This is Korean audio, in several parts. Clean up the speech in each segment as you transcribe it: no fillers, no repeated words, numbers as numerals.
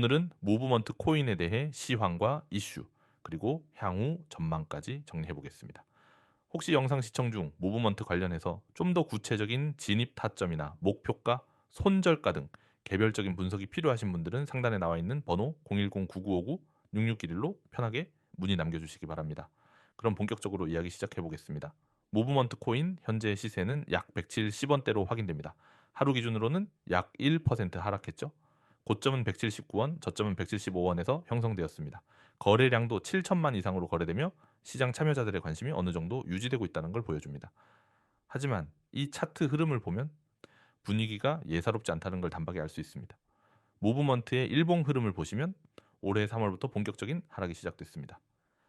오늘은 무브먼트 코인에 대해 시황과 이슈, 그리고 향후 전망까지 정리해 보겠습니다. 혹시 영상 시청 중 무브먼트 관련해서 좀 더 구체적인 진입 타점이나 목표가, 손절가 등 개별적인 분석이 필요하신 분들은 상단에 나와 있는 번호 010-9959-6611로 편하게 문의 남겨주시기 바랍니다. 그럼 본격적으로 이야기 시작해 보겠습니다. 무브먼트 코인 현재 시세는 약 170원대로 확인됩니다. 하루 기준으로는 약 1% 하락했죠. 고점은 179원, 저점은 175원에서 형성되었습니다. 거래량도 7천만 이상으로 거래되며 시장 참여자들의 관심이 어느 정도 유지되고 있다는 걸 보여줍니다. 하지만 이 차트 흐름을 보면 분위기가 예사롭지 않다는 걸 단박에 알 수 있습니다. 무브먼트의 일봉 흐름을 보시면 올해 3월부터 본격적인 하락이 시작됐습니다.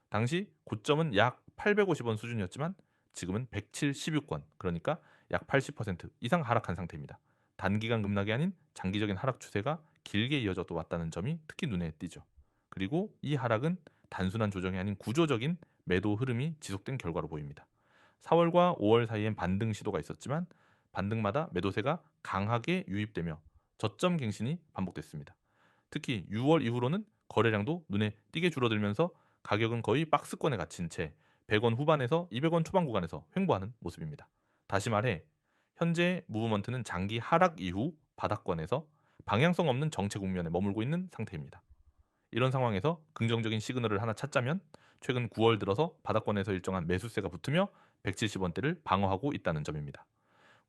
당시 고점은 약 850원 수준이었지만 지금은 176원, 그러니까 약 80% 이상 하락한 상태입니다. 단기간 급락이 아닌 장기적인 하락 추세가 길게 이어져 왔다는 점이 특히 눈에 띄죠. 그리고 이 하락은 단순한 조정이 아닌 구조적인 매도 흐름이 지속된 결과로 보입니다. 4월과 5월 사이엔 반등 시도가 있었지만 반등마다 매도세가 강하게 유입되며 저점 갱신이 반복됐습니다. 특히 6월 이후로는 거래량도 눈에 띄게 줄어들면서 가격은 거의 박스권에 갇힌 채 100원 후반에서 200원 초반 구간에서 횡보하는 모습입니다. 다시 말해 현재 무브먼트는 장기 하락 이후 바닥권에서 방향성 없는 정체 국면에 머물고 있는 상태입니다. 이런 상황에서 긍정적인 시그널을 하나 찾자면 최근 9월 들어서 바닥권에서 일정한 매수세가 붙으며 170원대를 방어하고 있다는 점입니다.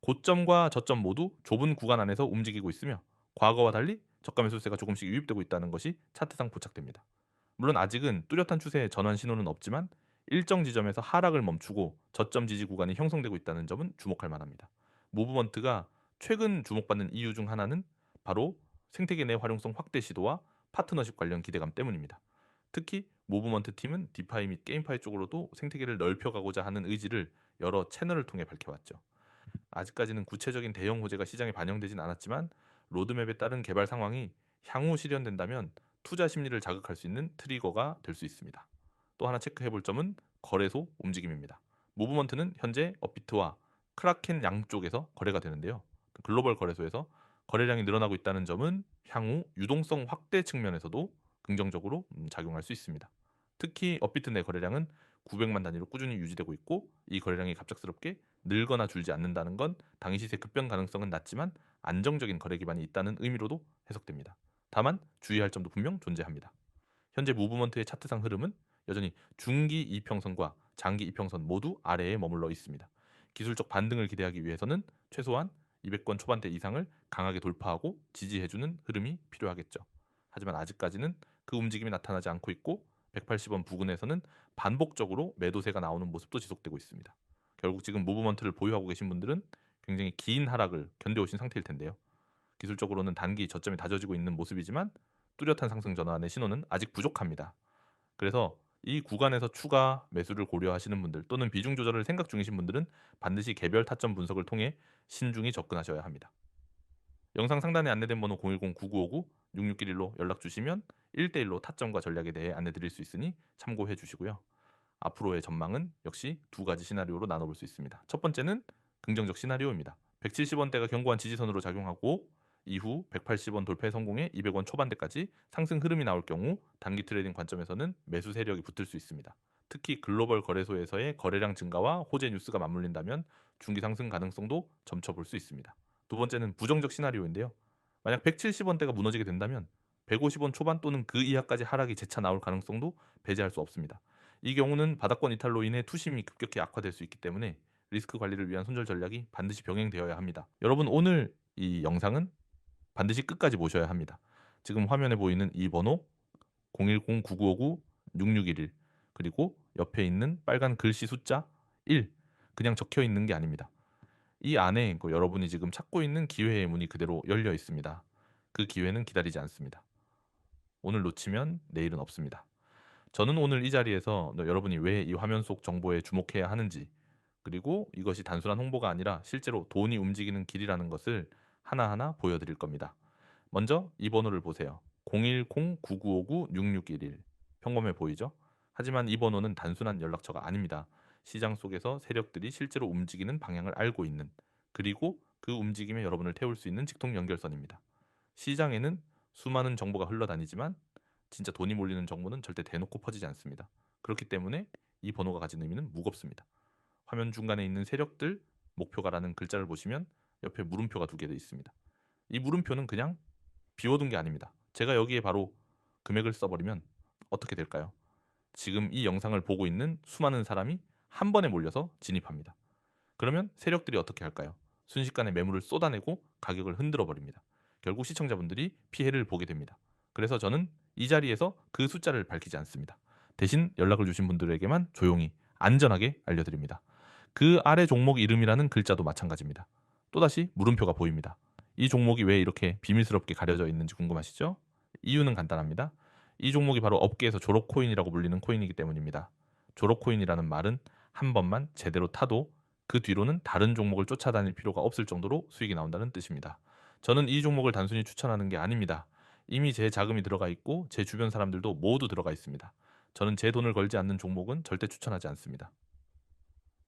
고점과 저점 모두 좁은 구간 안에서 움직이고 있으며 과거와 달리 저가 매수세가 조금씩 유입되고 있다는 것이 차트상 포착됩니다. 물론 아직은 뚜렷한 추세의 전환 신호는 없지만 일정 지점에서 하락을 멈추고 저점 지지 구간이 형성되고 있다는 점은 주목할 만합니다. 무브먼트가 최근 주목받는 이유 중 하나는 바로 생태계 내 활용성 확대 시도와 파트너십 관련 기대감 때문입니다. 특히 무브먼트 팀은 디파이 및 게임파이 쪽으로도 생태계를 넓혀가고자 하는 의지를 여러 채널을 통해 밝혀왔죠. 아직까지는 구체적인 대형 호재가 시장에 반영되진 않았지만 로드맵에 따른 개발 상황이 향후 실현된다면 투자 심리를 자극할 수 있는 트리거가 될 수 있습니다. 또 하나 체크해 볼 점은 거래소 움직임입니다. 무브먼트는 현재 업비트와 크라켄 양쪽에서 거래가 되는데요. 글로벌 거래소에서 거래량이 늘어나고 있다는 점은 향후 유동성 확대 측면에서도 긍정적으로 작용할 수 있습니다. 특히 업비트 내 거래량은 900만 단위로 꾸준히 유지되고 있고 이 거래량이 갑작스럽게 늘거나 줄지 않는다는 건 당시 시세 급변 가능성은 낮지만 안정적인 거래 기반이 있다는 의미로도 해석됩니다. 다만 주의할 점도 분명 존재합니다. 현재 무브먼트의 차트상 흐름은 여전히 중기 이평선과 장기 이평선 모두 아래에 머물러 있습니다. 기술적 반등을 기대하기 위해서는 최소한 200권 초반대 이상을 강하게 돌파하고 지지해주는 흐름이 필요하겠죠. 하지만 아직까지는 그 움직임이 나타나지 않고 있고 180원 부근에서는 반복적으로 매도세가 나오는 모습도 지속되고 있습니다. 결국 지금 무브먼트를 보유하고 계신 분들은 굉장히 긴 하락을 견뎌오신 상태일 텐데요. 기술적으로는 단기 저점이 다져지고 있는 모습이지만 뚜렷한 상승 전환의 신호는 아직 부족합니다. 그래서 이 구간에서 추가 매수를 고려하시는 분들 또는 비중 조절을 생각 중이신 분들은 반드시 개별 타점 분석을 통해 신중히 접근하셔야 합니다. 영상 상단에 안내된 번호 010-9959-6611로 연락 주시면 1대1로 타점과 전략에 대해 안내 드릴 수 있으니 참고해 주시고요. 앞으로의 전망은 역시 두 가지 시나리오로 나눠볼 수 있습니다. 첫 번째는 긍정적 시나리오입니다. 170원대가 견고한 지지선으로 작용하고 이후 180원 돌파 성공해 200원 초반대까지 상승 흐름이 나올 경우 단기 트레이딩 관점에서는 매수 세력이 붙을 수 있습니다. 특히 글로벌 거래소에서의 거래량 증가와 호재 뉴스가 맞물린다면 중기 상승 가능성도 점쳐 볼 수 있습니다. 두 번째는 부정적 시나리오인데요. 만약 170원대가 무너지게 된다면 150원 초반 또는 그 이하까지 하락이 재차 나올 가능성도 배제할 수 없습니다. 이 경우는 바닥권 이탈로 인해 투심이 급격히 악화될 수 있기 때문에 리스크 관리를 위한 손절 전략이 반드시 병행되어야 합니다. 여러분 오늘 이 영상은 반드시 끝까지 보셔야 합니다. 지금 화면에 보이는 이 번호 010-9959-6611 그리고 옆에 있는 빨간 글씨 숫자 1 그냥 적혀 있는 게 아닙니다. 이 안에 여러분이 지금 찾고 있는 기회의 문이 그대로 열려 있습니다. 그 기회는 기다리지 않습니다. 오늘 놓치면 내일은 없습니다. 저는 오늘 이 자리에서 여러분이 왜 이 화면 속 정보에 주목해야 하는지 그리고 이것이 단순한 홍보가 아니라 실제로 돈이 움직이는 길이라는 것을 하나하나 보여드릴 겁니다. 먼저 이 번호를 보세요. 010-9959-6611 평범해 보이죠? 하지만 이 번호는 단순한 연락처가 아닙니다. 시장 속에서 세력들이 실제로 움직이는 방향을 알고 있는 그리고 그 움직임에 여러분을 태울 수 있는 직통 연결선입니다. 시장에는 수많은 정보가 흘러다니지만 진짜 돈이 몰리는 정보는 절대 대놓고 퍼지지 않습니다. 그렇기 때문에 이 번호가 가진 의미는 무겁습니다. 화면 중간에 있는 세력들 목표가라는 글자를 보시면 옆에 물음표가 두 개 있습니다. 이 물음표는 그냥 비워둔 게 아닙니다. 제가 여기에 바로 금액을 써버리면 어떻게 될까요? 지금 이 영상을 보고 있는 수많은 사람이 한 번에 몰려서 진입합니다. 그러면 세력들이 어떻게 할까요? 순식간에 매물을 쏟아내고 가격을 흔들어 버립니다. 결국 시청자분들이 피해를 보게 됩니다. 그래서 저는 이 자리에서 그 숫자를 밝히지 않습니다. 대신 연락을 주신 분들에게만 조용히 안전하게 알려드립니다. 그 아래 종목 이름이라는 글자도 마찬가지입니다. 또다시 물음표가 보입니다. 이 종목이 왜 이렇게 비밀스럽게 가려져 있는지 궁금하시죠? 이유는 간단합니다. 이 종목이 바로 업계에서 졸업코인이라고 불리는 코인이기 때문입니다. 졸업코인이라는 말은 한 번만 제대로 타도 그 뒤로는 다른 종목을 쫓아다닐 필요가 없을 정도로 수익이 나온다는 뜻입니다. 저는 이 종목을 단순히 추천하는 게 아닙니다. 이미 제 자금이 들어가 있고 제 주변 사람들도 모두 들어가 있습니다. 저는 제 돈을 걸지 않는 종목은 절대 추천하지 않습니다.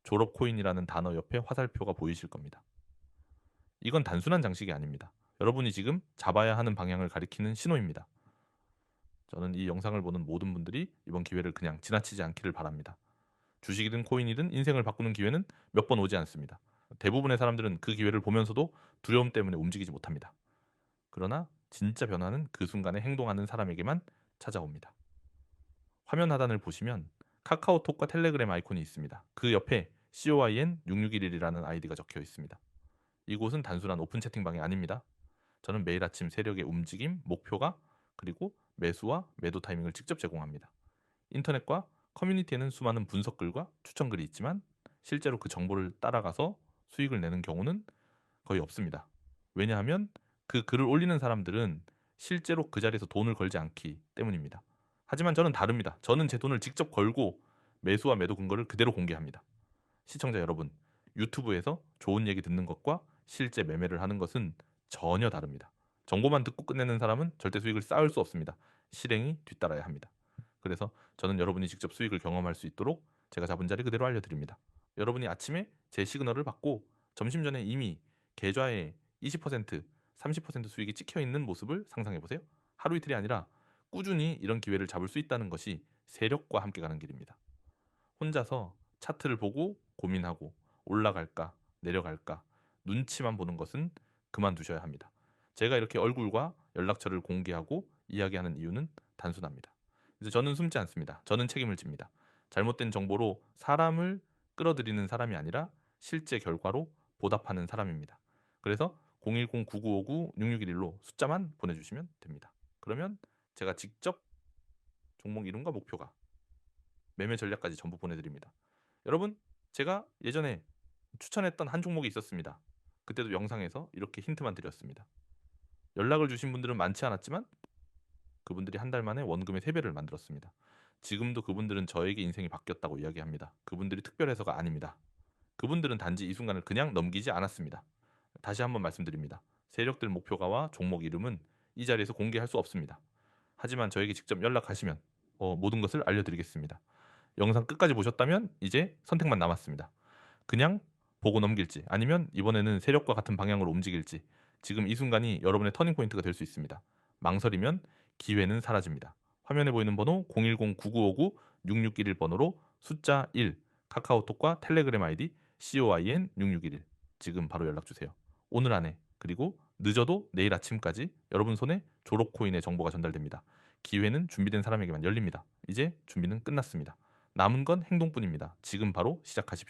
졸업코인이라는 단어 옆에 화살표가 보이실 겁니다. 이건 단순한 장식이 아닙니다. 여러분이 지금 잡아야 하는 방향을 가리키는 신호입니다. 저는 이 영상을 보는 모든 분들이 이번 기회를 그냥 지나치지 않기를 바랍니다. 주식이든 코인이든 인생을 바꾸는 기회는 몇 번 오지 않습니다. 대부분의 사람들은 그 기회를 보면서도 두려움 때문에 움직이지 못합니다. 그러나 진짜 변화는 그 순간에 행동하는 사람에게만 찾아옵니다. 화면 하단을 보시면 카카오톡과 텔레그램 아이콘이 있습니다. 그 옆에 COIN6611이라는 아이디가 적혀 있습니다. 이곳은 단순한 오픈 채팅방이 아닙니다. 저는 매일 아침 세력의 움직임, 목표가 그리고 매수와 매도 타이밍을 직접 제공합니다. 인터넷과 커뮤니티에는 수많은 분석글과 추천글이 있지만 실제로 그 정보를 따라가서 수익을 내는 경우는 거의 없습니다. 왜냐하면 그 글을 올리는 사람들은 실제로 그 자리에서 돈을 걸지 않기 때문입니다. 하지만 저는 다릅니다. 저는 제 돈을 직접 걸고 매수와 매도 근거를 그대로 공개합니다. 시청자 여러분, 유튜브에서 좋은 얘기 듣는 것과 실제 매매를 하는 것은 전혀 다릅니다. 정보만 듣고 끝내는 사람은 절대 수익을 쌓을 수 없습니다. 실행이 뒤따라야 합니다. 그래서 저는 여러분이 직접 수익을 경험할 수 있도록 제가 잡은 자리 그대로 알려드립니다. 여러분이 아침에 제 시그널을 받고 점심 전에 이미 계좌에 20%, 30% 수익이 찍혀 있는 모습을 상상해 보세요. 하루 이틀이 아니라 꾸준히 이런 기회를 잡을 수 있다는 것이 세력과 함께 가는 길입니다. 혼자서 차트를 보고 고민하고 올라갈까 내려갈까 눈치만 보는 것은 그만두셔야 합니다. 제가 이렇게 얼굴과 연락처를 공개하고 이야기하는 이유는 단순합니다. 그래서 저는 숨지 않습니다. 저는 책임을 집니다. 잘못된 정보로 사람을 끌어들이는 사람이 아니라 실제 결과로 보답하는 사람입니다. 그래서 010-9959-6611로 숫자만 보내주시면 됩니다. 그러면 제가 직접 종목 이름과 목표가 매매 전략까지 전부 보내드립니다. 여러분, 제가 예전에 추천했던 한 종목이 있었습니다. 그때도 영상에서 이렇게 힌트만 드렸습니다. 연락을 주신 분들은 많지 않았지만 그분들이 한 달 만에 원금의 3배를 만들었습니다. 지금도 그분들은 저에게 인생이 바뀌었다고 이야기합니다. 그분들이 특별해서가 아닙니다. 그분들은 단지 이 순간을 그냥 넘기지 않았습니다. 다시 한번 말씀드립니다. 세력들 목표가와 종목 이름은 이 자리에서 공개할 수 없습니다. 하지만 저에게 직접 연락하시면 모든 것을 알려드리겠습니다. 영상 끝까지 보셨다면 이제 선택만 남았습니다. 그냥 보고 넘길지 아니면 이번에는 세력과 같은 방향으로 움직일지 지금 이 순간이 여러분의 터닝포인트가 될 수 있습니다. 망설이면 기회는 사라집니다. 화면에 보이는 번호 010-9959-6611번호로 숫자 1 카카오톡과 텔레그램 아이디 COIN6611 지금 바로 연락주세요. 오늘 안에 그리고 늦어도 내일 아침까지 여러분 손에 졸업코인의 정보가 전달됩니다. 기회는 준비된 사람에게만 열립니다. 이제 준비는 끝났습니다. 남은 건 행동뿐입니다. 지금 바로 시작하십시오.